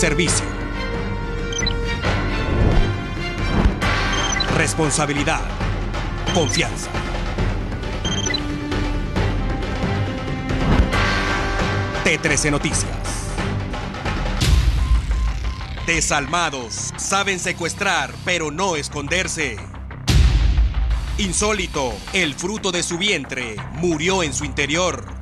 Servicio. Responsabilidad. Confianza. T13 Noticias. Desalmados saben secuestrar, pero no esconderse. Insólito, el fruto de su vientre murió en su interior.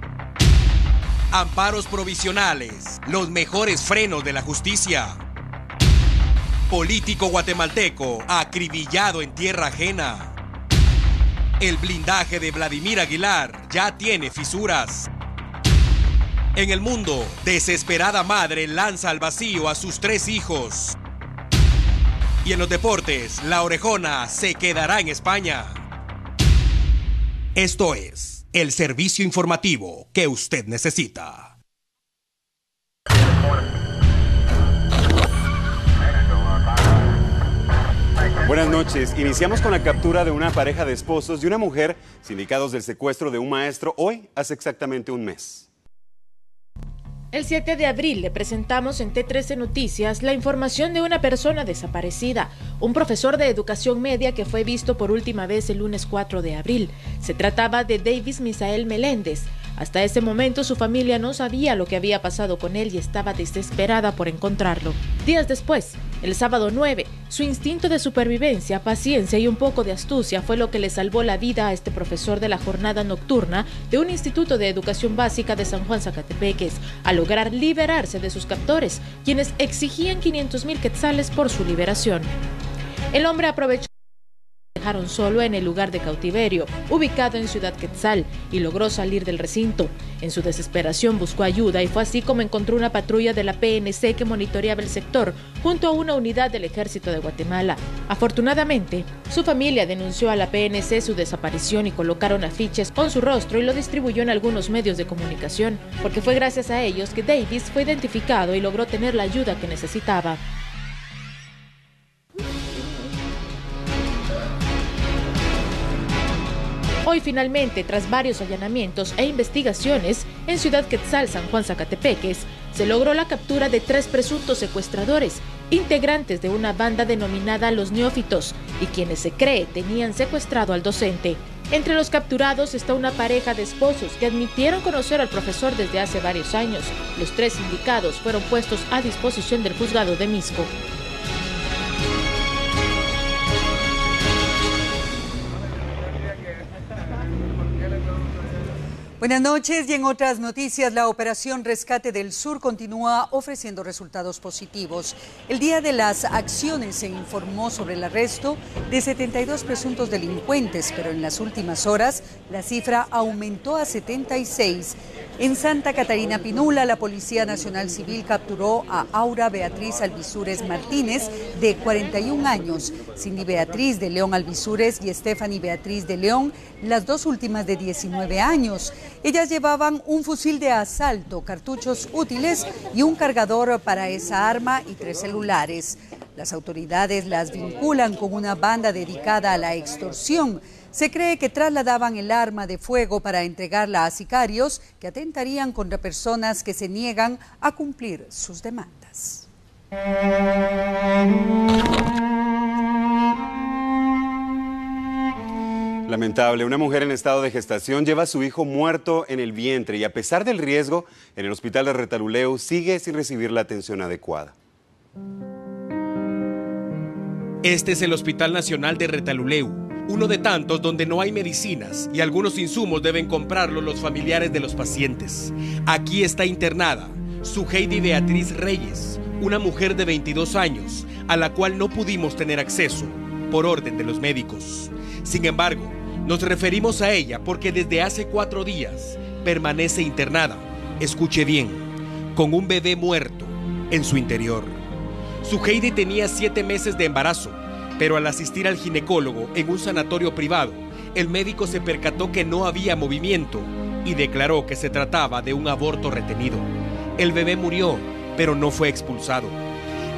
Amparos provisionales, los mejores frenos de la justicia. Político guatemalteco acribillado en tierra ajena. El blindaje de Vladimir Aguilar ya tiene fisuras. En el mundo, desesperada madre lanza al vacío a sus 3 hijos. Y en los deportes, la orejona se quedará en España. Esto es el servicio informativo que usted necesita. Buenas noches. Iniciamos con la captura de una pareja de esposos y una mujer sindicados del secuestro de un maestro hoy hace exactamente un mes. El 7 de abril le presentamos en T13 Noticias la información de una persona desaparecida, un profesor de educación media que fue visto por última vez el lunes 4 de abril. Se trataba de Davis Misael Meléndez. Hasta ese momento su familia no sabía lo que había pasado con él y estaba desesperada por encontrarlo. Días después, el sábado 9, su instinto de supervivencia, paciencia y un poco de astucia fue lo que le salvó la vida a este profesor de la jornada nocturna de un instituto de educación básica de San Juan Zacatepeques, al lograr liberarse de sus captores, quienes exigían 500,000 quetzales por su liberación. El hombre aprovechó que lo dejaron solo en el lugar de cautiverio, ubicado en Ciudad Quetzal, y logró salir del recinto. En su desesperación buscó ayuda y fue así como encontró una patrulla de la PNC que monitoreaba el sector, junto a una unidad del Ejército de Guatemala. Afortunadamente, su familia denunció a la PNC su desaparición y colocaron afiches con su rostro y lo distribuyó en algunos medios de comunicación, porque fue gracias a ellos que Davis fue identificado y logró tener la ayuda que necesitaba. Hoy finalmente, tras varios allanamientos e investigaciones en Ciudad Quetzal, San Juan Zacatepeques, se logró la captura de 3 presuntos secuestradores, integrantes de una banda denominada Los Neófitos, y quienes se cree tenían secuestrado al docente. Entre los capturados está una pareja de esposos que admitieron conocer al profesor desde hace varios años. Los 3 indicados fueron puestos a disposición del juzgado de Misco. Buenas noches y en otras noticias, la Operación Rescate del Sur continúa ofreciendo resultados positivos. El día de las acciones se informó sobre el arresto de 72 presuntos delincuentes, pero en las últimas horas la cifra aumentó a 76. En Santa Catarina Pinula, la Policía Nacional Civil capturó a Aura Beatriz Alvisures Martínez, de 41 años, Cindy Beatriz de León Alvisures y Stephanie Beatriz de León, las 2 últimas de 19 años. Ellas llevaban un fusil de asalto, cartuchos útiles y un cargador para esa arma y 3 celulares. Las autoridades las vinculan con una banda dedicada a la extorsión. Se cree que trasladaban el arma de fuego para entregarla a sicarios que atentarían contra personas que se niegan a cumplir sus demandas. Lamentable, una mujer en estado de gestación lleva a su hijo muerto en el vientre y a pesar del riesgo, en el hospital de Retaluleu sigue sin recibir la atención adecuada. Este es el Hospital Nacional de Retaluleu, uno de tantos donde no hay medicinas y algunos insumos deben comprarlos los familiares de los pacientes. Aquí está internada Suheidi Beatriz Reyes, una mujer de 22 años, a la cual no pudimos tener acceso por orden de los médicos. Sin embargo, nos referimos a ella porque desde hace 4 días permanece internada, escuche bien, con un bebé muerto en su interior. Suheidi tenía 7 meses de embarazo, pero al asistir al ginecólogo en un sanatorio privado, el médico se percató que no había movimiento y declaró que se trataba de un aborto retenido. El bebé murió, pero no fue expulsado.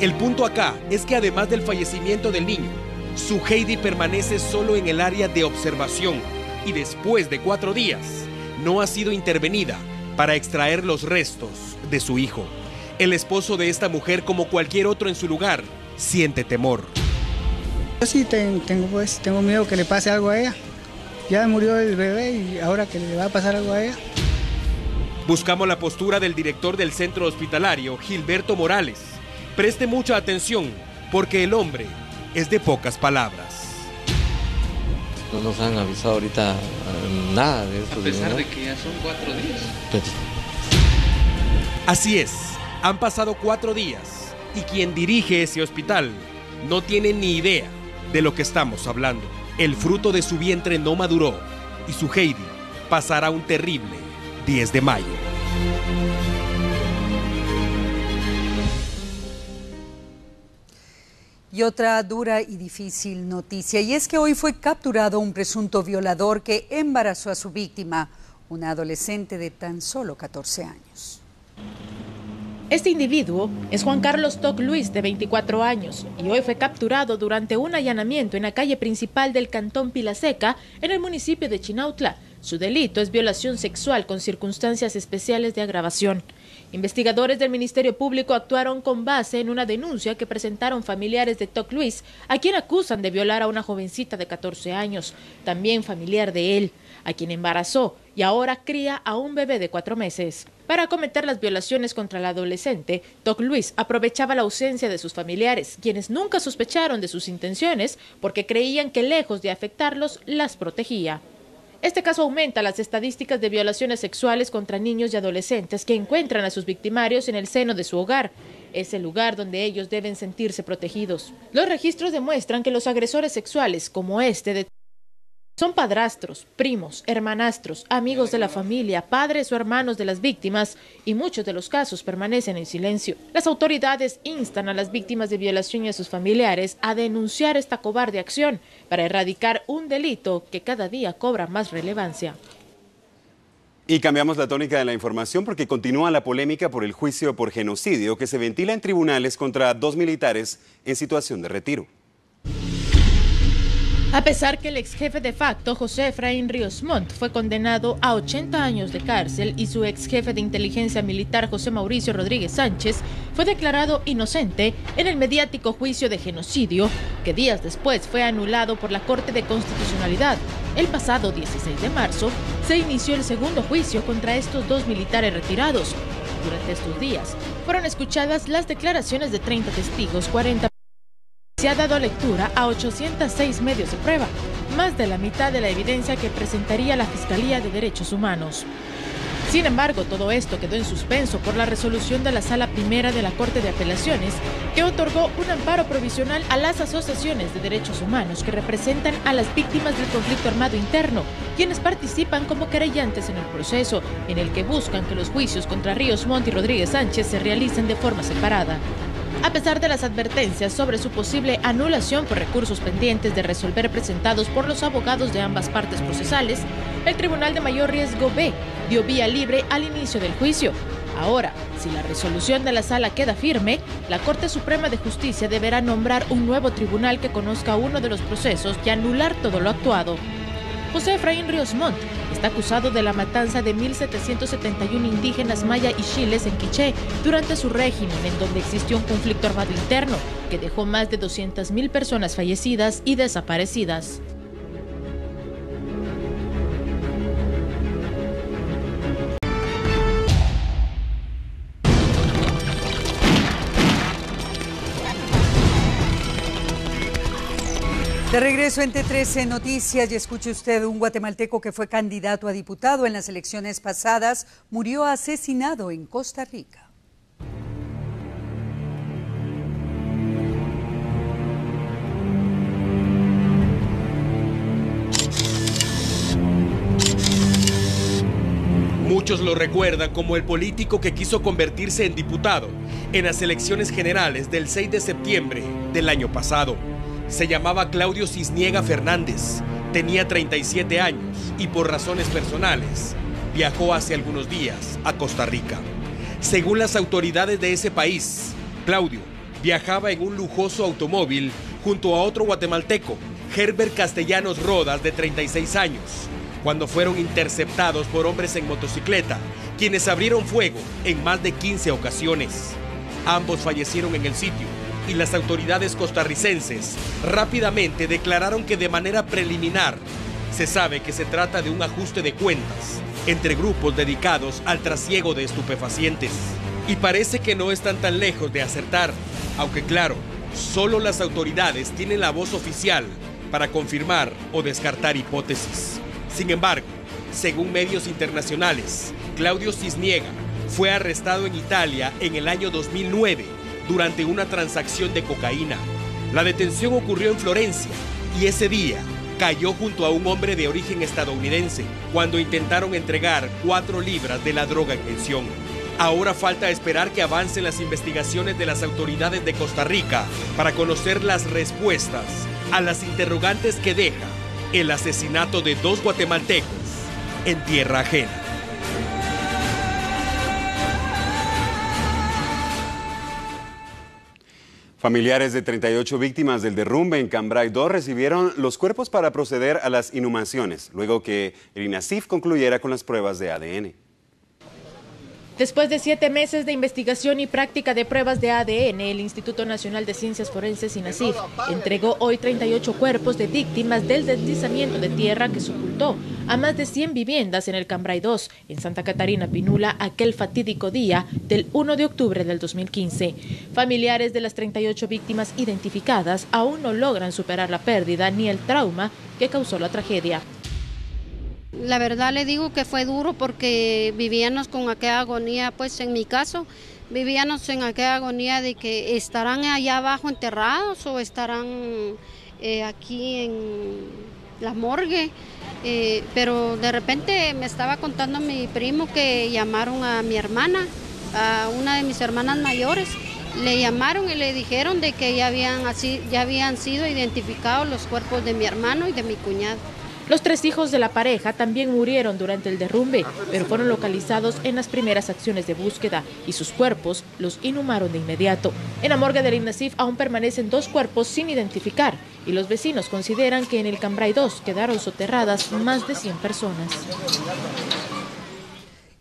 El punto acá es que además del fallecimiento del niño, Suheidi permanece solo en el área de observación y después de 4 días no ha sido intervenida para extraer los restos de su hijo. El esposo de esta mujer, como cualquier otro en su lugar, siente temor. Yo sí tengo miedo que le pase algo a ella. Ya murió el bebé y ahora que le va a pasar algo a ella. Buscamos la postura del director del centro hospitalario, Gilberto Morales. Preste mucha atención, porque el hombre es de pocas palabras. No nos han avisado ahorita nada de esto. A pesar de que ya son 4 días. Pues, así es, han pasado 4 días y quien dirige ese hospital no tiene ni idea de lo que estamos hablando. El fruto de su vientre no maduró y su Heidi pasará un terrible 10 de mayo. Y otra dura y difícil noticia, y es que hoy fue capturado un presunto violador que embarazó a su víctima, una adolescente de tan solo 14 años. Este individuo es Juan Carlos Toc Luis, de 24 años, y hoy fue capturado durante un allanamiento en la calle principal del cantón Pilaseca, en el municipio de Chinautla. Su delito es violación sexual con circunstancias especiales de agravación. Investigadores del Ministerio Público actuaron con base en una denuncia que presentaron familiares de Toc Luis, a quien acusan de violar a una jovencita de 14 años, también familiar de él, a quien embarazó y ahora cría a un bebé de 4 meses. Para cometer las violaciones contra la adolescente, Toc Luis aprovechaba la ausencia de sus familiares, quienes nunca sospecharon de sus intenciones porque creían que lejos de afectarlos, las protegía. Este caso aumenta las estadísticas de violaciones sexuales contra niños y adolescentes que encuentran a sus victimarios en el seno de su hogar. Es el lugar donde ellos deben sentirse protegidos. Los registros demuestran que los agresores sexuales, como este, son padrastros, primos, hermanastros, amigos de la familia, padres o hermanos de las víctimas, y muchos de los casos permanecen en silencio. Las autoridades instan a las víctimas de violación y a sus familiares a denunciar esta cobarde acción para erradicar un delito que cada día cobra más relevancia. Y cambiamos la tónica de la información porque continúa la polémica por el juicio por genocidio que se ventila en tribunales contra 2 militares en situación de retiro. A pesar que el ex jefe de facto, José Efraín Ríos Montt, fue condenado a 80 años de cárcel y su ex jefe de inteligencia militar, José Mauricio Rodríguez Sánchez, fue declarado inocente en el mediático juicio de genocidio, que días después fue anulado por la Corte de Constitucionalidad. El pasado 16 de marzo se inició el segundo juicio contra estos 2 militares retirados. Durante estos días fueron escuchadas las declaraciones de 30 testigos, 40. Se ha dado lectura a 806 medios de prueba, más de la mitad de la evidencia que presentaría la Fiscalía de Derechos Humanos. Sin embargo, todo esto quedó en suspenso por la resolución de la Sala Primera de la Corte de Apelaciones, que otorgó un amparo provisional a las asociaciones de derechos humanos que representan a las víctimas del conflicto armado interno, quienes participan como querellantes en el proceso, en el que buscan que los juicios contra Ríos Montt y Rodríguez Sánchez se realicen de forma separada. A pesar de las advertencias sobre su posible anulación por recursos pendientes de resolver presentados por los abogados de ambas partes procesales, el Tribunal de Mayor Riesgo B dio vía libre al inicio del juicio. Ahora, si la resolución de la sala queda firme, la Corte Suprema de Justicia deberá nombrar un nuevo tribunal que conozca uno de los procesos y anular todo lo actuado. José Efraín Ríos Montt está acusado de la matanza de 1.771 indígenas maya y chiles en Quiché durante su régimen, en donde existió un conflicto armado interno que dejó más de 200.000 personas fallecidas y desaparecidas. De regreso en T13 Noticias, y escuche usted, un guatemalteco que fue candidato a diputado en las elecciones pasadas murió asesinado en Costa Rica. Muchos lo recuerdan como el político que quiso convertirse en diputado en las elecciones generales del 6 de septiembre del año pasado. Se llamaba Claudio Cisniega Fernández, tenía 37 años y por razones personales viajó hace algunos días a Costa Rica. Según las autoridades de ese país, Claudio viajaba en un lujoso automóvil junto a otro guatemalteco, Herbert Castellanos Rodas, de 36 años, cuando fueron interceptados por hombres en motocicleta, quienes abrieron fuego en más de 15 ocasiones. Ambos fallecieron en el sitio y las autoridades costarricenses rápidamente declararon que de manera preliminar se sabe que se trata de un ajuste de cuentas entre grupos dedicados al trasiego de estupefacientes. Y parece que no están tan lejos de acertar, aunque claro, solo las autoridades tienen la voz oficial para confirmar o descartar hipótesis. Sin embargo, según medios internacionales, Claudio Cisniega fue arrestado en Italia en el año 2009 durante una transacción de cocaína. La detención ocurrió en Florencia y ese día cayó junto a un hombre de origen estadounidense cuando intentaron entregar 4 libras de la droga en mención. Ahora falta esperar que avancen las investigaciones de las autoridades de Costa Rica para conocer las respuestas a las interrogantes que deja el asesinato de 2 guatemaltecos en tierra ajena. Familiares de 38 víctimas del derrumbe en Cambrai 2 recibieron los cuerpos para proceder a las inhumaciones, luego que el INASIF concluyera con las pruebas de ADN. Después de 7 meses de investigación y práctica de pruebas de ADN, el Instituto Nacional de Ciencias Forenses INASIF entregó hoy 38 cuerpos de víctimas del deslizamiento de tierra que sepultó a más de 100 viviendas en el Cambrai 2, en Santa Catarina Pinula, aquel fatídico día del 1 de octubre del 2015. Familiares de las 38 víctimas identificadas aún no logran superar la pérdida ni el trauma que causó la tragedia. La verdad le digo que fue duro porque vivíamos con aquella agonía, pues en mi caso, vivíamos en aquella agonía de que estarán allá abajo enterrados o estarán aquí en la morgue, pero de repente me estaba contando mi primo que llamaron a mi hermana, a una de mis hermanas mayores, le llamaron y le dijeron de que ya habían sido identificados los cuerpos de mi hermano y de mi cuñado. Los 3 hijos de la pareja también murieron durante el derrumbe, pero fueron localizados en las primeras acciones de búsqueda y sus cuerpos los inhumaron de inmediato. En la morgue del INASIF aún permanecen 2 cuerpos sin identificar y los vecinos consideran que en el Cambrai 2 quedaron soterradas más de 100 personas.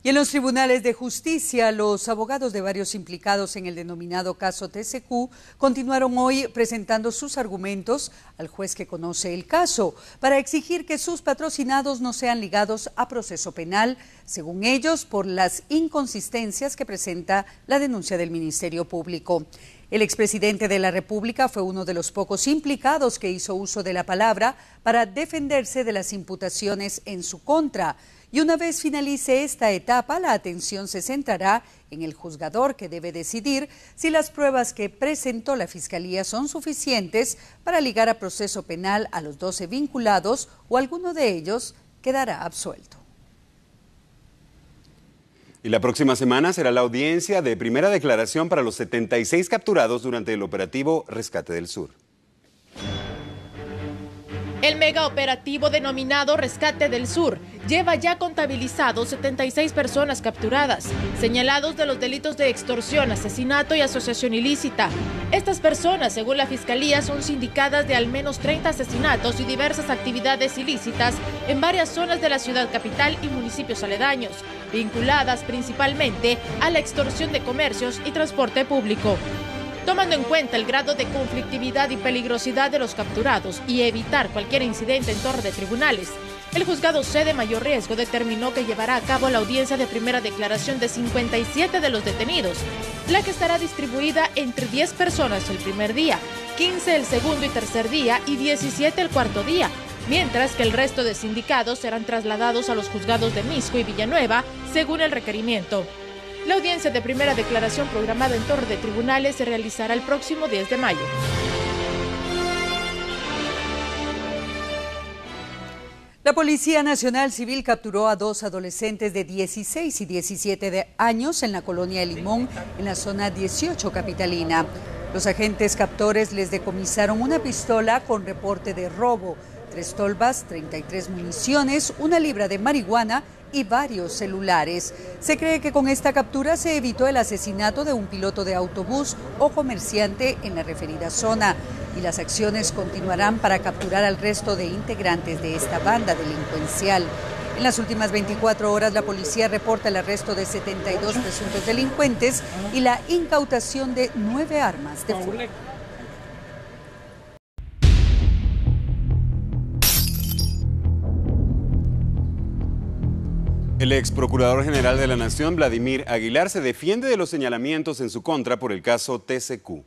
Y en los tribunales de justicia, los abogados de varios implicados en el denominado caso TCQ continuaron hoy presentando sus argumentos al juez que conoce el caso para exigir que sus patrocinados no sean ligados a proceso penal, según ellos, por las inconsistencias que presenta la denuncia del Ministerio Público. El expresidente de la República fue uno de los pocos implicados que hizo uso de la palabra para defenderse de las imputaciones en su contra. Y una vez finalice esta etapa, la atención se centrará en el juzgador que debe decidir si las pruebas que presentó la Fiscalía son suficientes para ligar a proceso penal a los 12 vinculados o alguno de ellos quedará absuelto. Y la próxima semana será la audiencia de primera declaración para los 76 capturados durante el operativo Rescate del Sur. El megaoperativo denominado Rescate del Sur lleva ya contabilizados 76 personas capturadas, señalados de los delitos de extorsión, asesinato y asociación ilícita. Estas personas, según la Fiscalía, son sindicadas de al menos 30 asesinatos y diversas actividades ilícitas en varias zonas de la ciudad capital y municipios aledaños, vinculadas principalmente a la extorsión de comercios y transporte público. Tomando en cuenta el grado de conflictividad y peligrosidad de los capturados y evitar cualquier incidente en torno de tribunales, el juzgado C de mayor riesgo determinó que llevará a cabo la audiencia de primera declaración de 57 de los detenidos, la que estará distribuida entre 10 personas el primer día, 15 el segundo y tercer día y 17 el cuarto día, mientras que el resto de sindicados serán trasladados a los juzgados de Misco y Villanueva según el requerimiento. La audiencia de primera declaración programada en torno de tribunales se realizará el próximo 10 de mayo. La Policía Nacional Civil capturó a 2 adolescentes de 16 y 17 años en la colonia El Limón, en la zona 18 capitalina. Los agentes captores les decomisaron una pistola con reporte de robo, 3 tolvas, 33 municiones, 1 libra de marihuana y varios celulares. Se cree que con esta captura se evitó el asesinato de un piloto de autobús o comerciante en la referida zona y las acciones continuarán para capturar al resto de integrantes de esta banda delincuencial. En las últimas 24 horas, la policía reporta el arresto de 72 presuntos delincuentes y la incautación de 9 armas de fuego. El ex procurador general de la Nación, Vladimir Aguilar, se defiende de los señalamientos en su contra por el caso TCQ.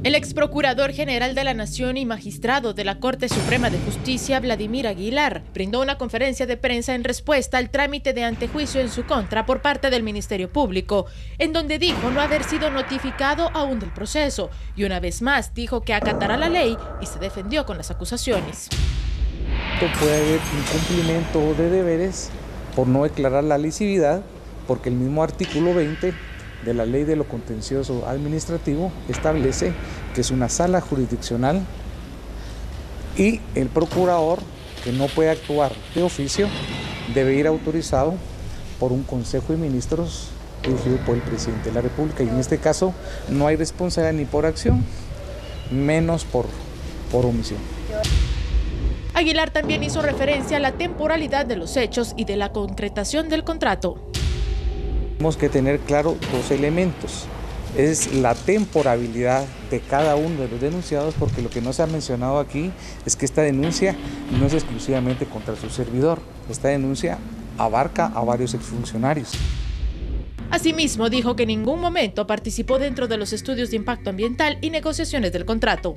El ex procurador general de la Nación y magistrado de la Corte Suprema de Justicia, Vladimir Aguilar, brindó una conferencia de prensa en respuesta al trámite de antejuicio en su contra por parte del Ministerio Público, en donde dijo no haber sido notificado aún del proceso y una vez más dijo que acatará la ley y se defendió con las acusaciones. Puede haber incumplimiento de deberes por no declarar la lesividad, porque el mismo artículo 20 de la Ley de lo Contencioso Administrativo establece que es una sala jurisdiccional y el procurador, que no puede actuar de oficio, debe ir autorizado por un Consejo de Ministros dirigido por el Presidente de la República, y en este caso no hay responsabilidad ni por acción, menos por omisión. Aguilar también hizo referencia a la temporalidad de los hechos y de la concretación del contrato. Tenemos que tener claro dos elementos. Es la temporalidad de cada uno de los denunciados, porque lo que no se ha mencionado aquí es que esta denuncia no es exclusivamente contra su servidor. Esta denuncia abarca a varios exfuncionarios. Asimismo, dijo que en ningún momento participó dentro de los estudios de impacto ambiental y negociaciones del contrato.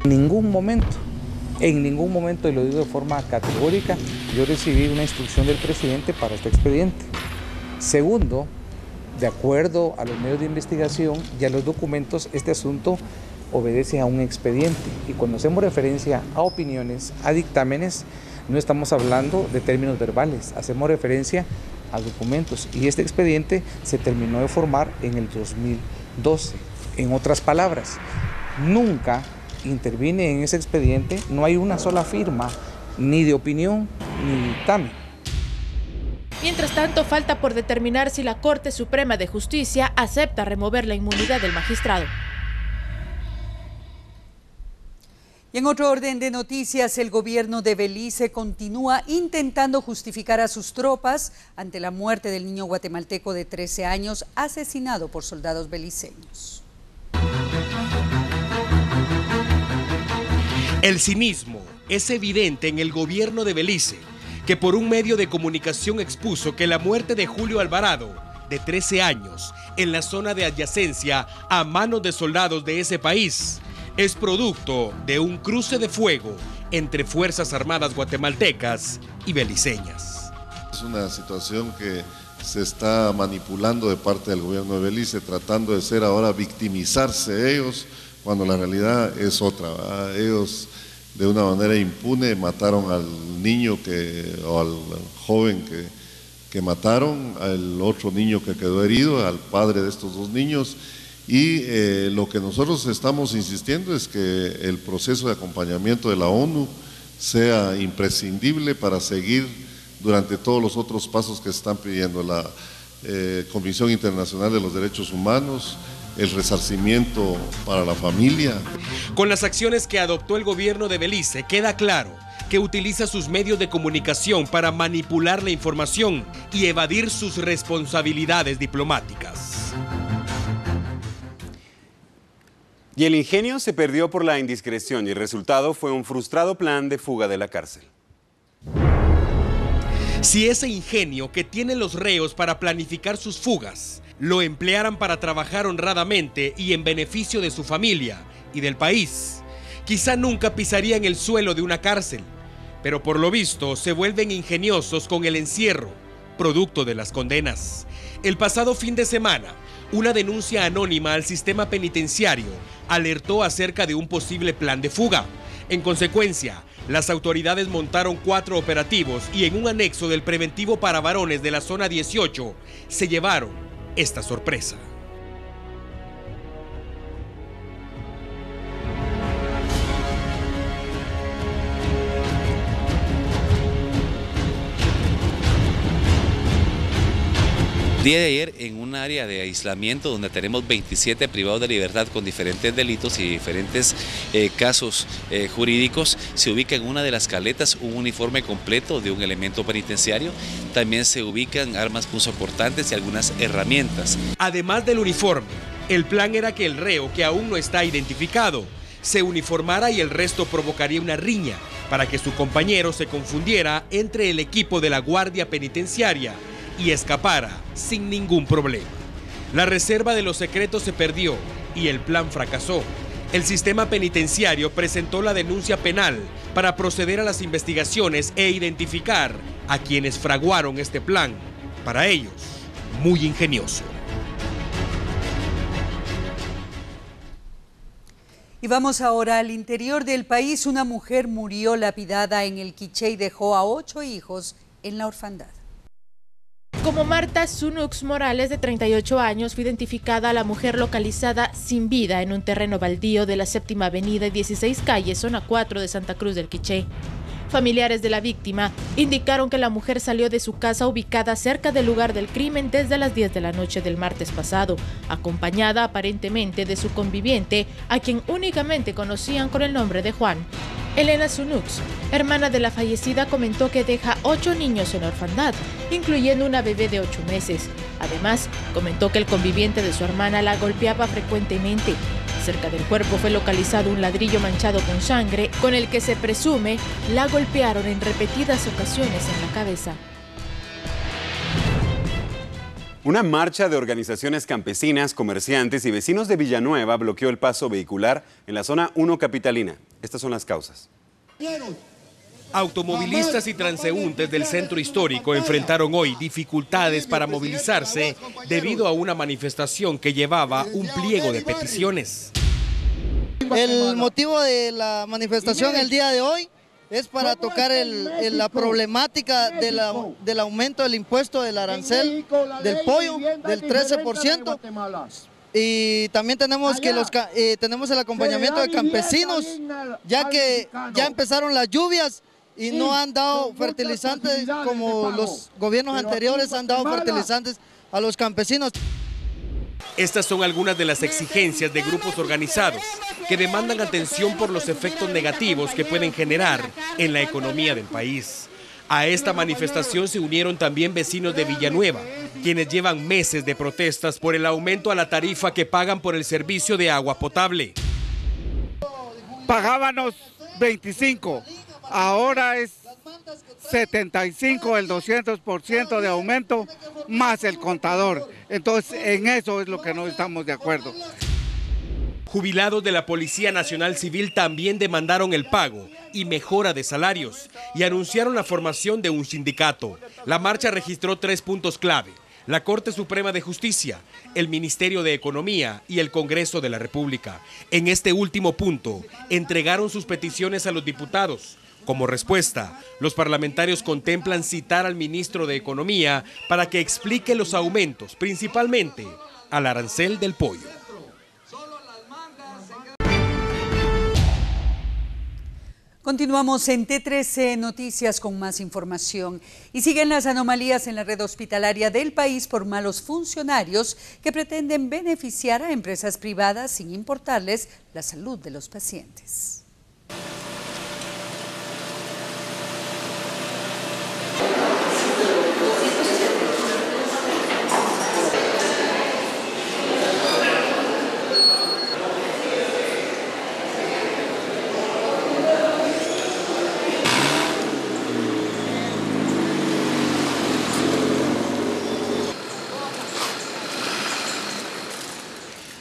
En ningún momento, y lo digo de forma categórica, yo recibí una instrucción del presidente para este expediente. Segundo, de acuerdo a los medios de investigación y a los documentos, este asunto obedece a un expediente. Y cuando hacemos referencia a opiniones, a dictámenes, no estamos hablando de términos verbales, hacemos referencia a documentos. Y este expediente se terminó de formar en el 2012. En otras palabras, nunca intervine en ese expediente, no hay una sola firma, ni de opinión, ni dictamen. Mientras tanto, falta por determinar si la Corte Suprema de Justicia acepta remover la inmunidad del magistrado. Y en otro orden de noticias, el gobierno de Belice continúa intentando justificar a sus tropas ante la muerte del niño guatemalteco de 13 años asesinado por soldados beliceños. El cinismo es evidente en el gobierno de Belice, que por un medio de comunicación expuso que la muerte de Julio Alvarado, de 13 años, en la zona de adyacencia a manos de soldados de ese país, es producto de un cruce de fuego entre Fuerzas Armadas guatemaltecas y beliceñas. Es una situación que se está manipulando de parte del gobierno de Belice, tratando de ser ahora victimizarse ellos, cuando la realidad es otra, ¿verdad? Ellos de una manera impune mataron al niño o al joven que mataron, al otro niño que quedó herido, al padre de estos dos niños, y lo que nosotros estamos insistiendo es que el proceso de acompañamiento de la ONU sea imprescindible para seguir durante todos los otros pasos que se están pidiendo, la Comisión Internacional de los Derechos Humanos, el resarcimiento para la familia. Con las acciones que adoptó el gobierno de Belice, queda claro que utiliza sus medios de comunicación para manipular la información y evadir sus responsabilidades diplomáticas. Y el ingenio se perdió por la indiscreción y el resultado fue un frustrado plan de fuga de la cárcel. Si ese ingenio que tienen los reos para planificar sus fugas lo emplearan para trabajar honradamente y en beneficio de su familia y del país, quizá nunca pisarían el suelo de una cárcel, pero por lo visto se vuelven ingeniosos con el encierro, producto de las condenas. El pasado fin de semana, una denuncia anónima al sistema penitenciario alertó acerca de un posible plan de fuga. En consecuencia, las autoridades montaron 4 operativos y en un anexo del preventivo para varones de la zona 18 se llevaron esta sorpresa. día de ayer, en un área de aislamiento donde tenemos 27 privados de libertad con diferentes delitos y diferentes casos jurídicos, se ubica en una de las caletas un uniforme completo de un elemento penitenciario. También se ubican armas punzocortantes y algunas herramientas. Además del uniforme, el plan era que el reo, que aún no está identificado, se uniformara y el resto provocaría una riña para que su compañero se confundiera entre el equipo de la Guardia Penitenciaria y escapara sin ningún problema. La reserva de los secretos se perdió y el plan fracasó. El sistema penitenciario presentó la denuncia penal para proceder a las investigaciones e identificar a quienes fraguaron este plan, para ellos muy ingenioso. Y vamos ahora al interior del país. Una mujer murió lapidada en el Quiché y dejó a 8 hijos en la orfandad. Como Marta Sunux Morales, de 38 años, fue identificada la mujer localizada sin vida en un terreno baldío de la 7ª Avenida y 16 Calle, zona 4 de Santa Cruz del Quiché. Familiares de la víctima indicaron que la mujer salió de su casa ubicada cerca del lugar del crimen desde las 10 de la noche del martes pasado, acompañada aparentemente de su conviviente, a quien únicamente conocían con el nombre de Juan. Elena Sunux, hermana de la fallecida, comentó que deja 8 niños en la orfandad, incluyendo una bebé de 8 meses. Además, comentó que el conviviente de su hermana la golpeaba frecuentemente. Cerca del cuerpo fue localizado un ladrillo manchado con sangre, con el que se presume la golpearon en repetidas ocasiones en la cabeza. Una marcha de organizaciones campesinas, comerciantes y vecinos de Villanueva bloqueó el paso vehicular en la zona 1 capitalina. Estas son las causas. Automovilistas y transeúntes del centro histórico enfrentaron hoy dificultades para movilizarse debido a una manifestación que llevaba un pliego de peticiones. El motivo de la manifestación el día de hoy es para tocar la problemática del aumento del impuesto del arancel del pollo del 13%. Y también tenemos tenemos el acompañamiento de campesinos, ya que ya empezaron las lluvias y no han dado fertilizantes como los gobiernos anteriores han dado fertilizantes a los campesinos. Estas son algunas de las exigencias de grupos organizados que demandan atención por los efectos negativos que pueden generar en la economía del país. A esta manifestación se unieron también vecinos de Villanueva, quienes llevan meses de protestas por el aumento a la tarifa que pagan por el servicio de agua potable. Pagábamos 25, ahora es 75, el 200% de aumento más el contador. Entonces, en eso es lo que no estamos de acuerdo. Jubilados de la Policía Nacional Civil también demandaron el pago y mejora de salarios y anunciaron la formación de un sindicato. La marcha registró 3 puntos clave: la Corte Suprema de Justicia, el Ministerio de Economía y el Congreso de la República. En este último punto, entregaron sus peticiones a los diputados. Como respuesta, los parlamentarios contemplan citar al ministro de Economía para que explique los aumentos, principalmente al arancel del pollo. Continuamos en T13 Noticias con más información. Y siguen las anomalías en la red hospitalaria del país por malos funcionarios que pretenden beneficiar a empresas privadas sin importarles la salud de los pacientes.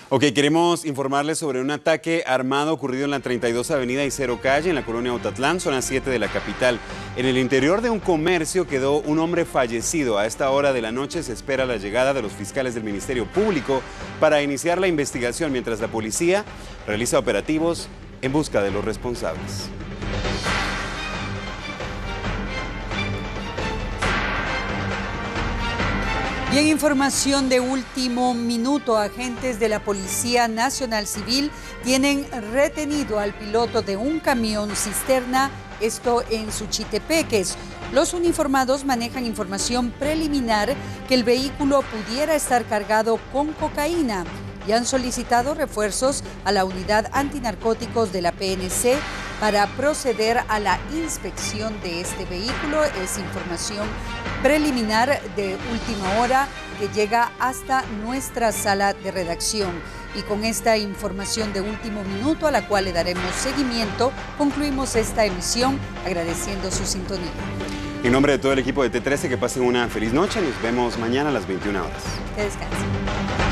Ok, queremos informarles sobre un ataque armado ocurrido en la 32 Avenida y 0 Calle, en la colonia Otatlán, zona 7 de la capital. En el interior de un comercio quedó un hombre fallecido. A esta hora de la noche se espera la llegada de los fiscales del Ministerio Público para iniciar la investigación, mientras la policía realiza operativos en busca de los responsables. Y en información de último minuto, agentes de la Policía Nacional Civil tienen retenido al piloto de un camión cisterna, esto en Suchitepeques. Los uniformados manejan información preliminar que el vehículo pudiera estar cargado con cocaína y han solicitado refuerzos a la unidad antinarcóticos de la PNC para proceder a la inspección de este vehículo. Es información preliminar de última hora que llega hasta nuestra sala de redacción. Y con esta información de último minuto, a la cual le daremos seguimiento, concluimos esta emisión agradeciendo su sintonía. En nombre de todo el equipo de T13, que pasen una feliz noche. Nos vemos mañana a las 21 horas. Que descansen.